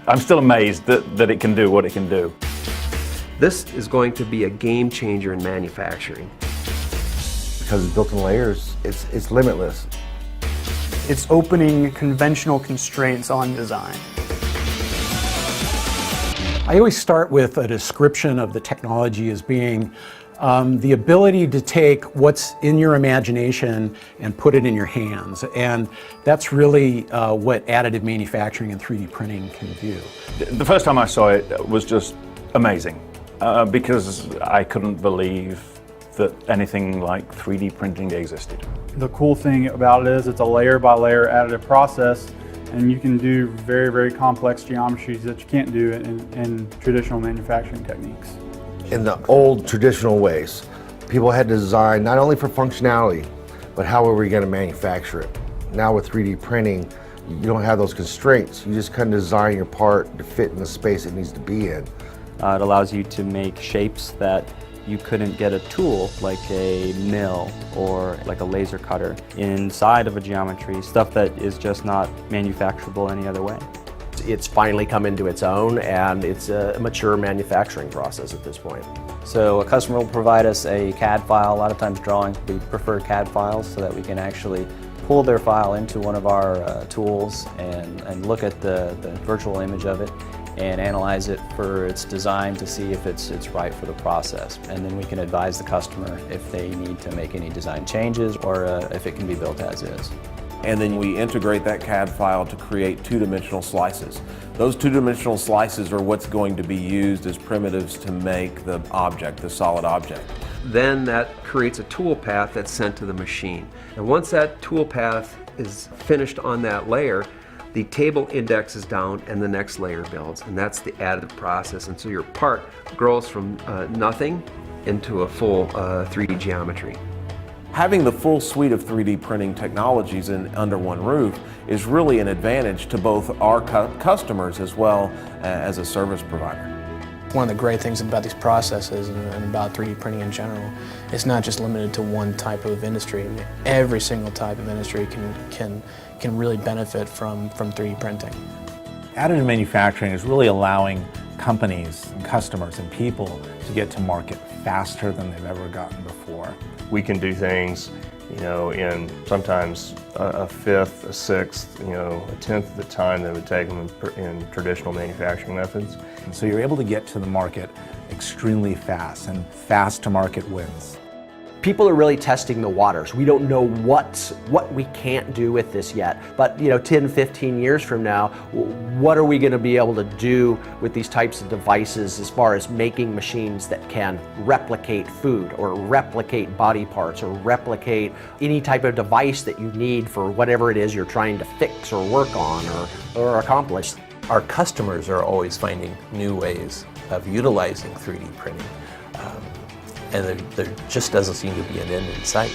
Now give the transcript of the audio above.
I'm still amazed that it can do what it can do. This is going to be a game changer in manufacturing. Because it's built in layers, it's limitless. It's opening conventional constraints on design. I always start with a description of the technology as being the ability to take what's in your imagination and put it in your hands. And that's really what additive manufacturing and 3D printing can do. The first time I saw it was just amazing because I couldn't believe that anything like 3D printing existed. The cool thing about it is it's a layer by layer additive process, and you can do very, very complex geometries that you can't do in traditional manufacturing techniques. In the old traditional ways, people had to design not only for functionality, but how are we going to manufacture it. Now with 3D printing, you don't have those constraints. You just kind of design your part to fit in the space it needs to be in. It allows you to make shapes that you couldn't get a tool like a mill or like a laser cutter inside of a geometry, stuff that is just not manufacturable any other way. It's finally come into its own, and it's a mature manufacturing process at this point. So a customer will provide us a CAD file. A lot of times drawings, we prefer CAD files so that we can actually pull their file into one of our tools and look at the virtual image of it and analyze it for its design to see if it's right for the process. And then we can advise the customer if they need to make any design changes or if it can be built as is. And then we integrate that CAD file to create two-dimensional slices. Those two-dimensional slices are what's going to be used as primitives to make the object, the solid object. Then that creates a tool path that's sent to the machine. And once that tool path is finished on that layer, the table indexes down and the next layer builds, and that's the additive process. And so your part grows from nothing into a full 3D geometry. Having the full suite of 3D printing technologies under one roof is really an advantage to both our customers as well as a service provider. One of the great things about these processes and about 3D printing in general, it's not just limited to one type of industry. I mean, every single type of industry can really benefit from 3D printing. Additive manufacturing is really allowing companies and customers and people to get to market faster than they've ever gotten before. We can do things, in sometimes a fifth, a sixth, a tenth of the time that it would take them in traditional manufacturing methods. And so you're able to get to the market extremely fast, and fast to market wins. People are really testing the waters. We don't know what we can't do with this yet, but 10, 15 years from now, what are we going to be able to do with these types of devices as far as making machines that can replicate food or replicate body parts or replicate any type of device that you need for whatever it is you're trying to fix or work on or accomplish. Our customers are always finding new ways of utilizing 3D printing. And there just doesn't seem to be an end in sight.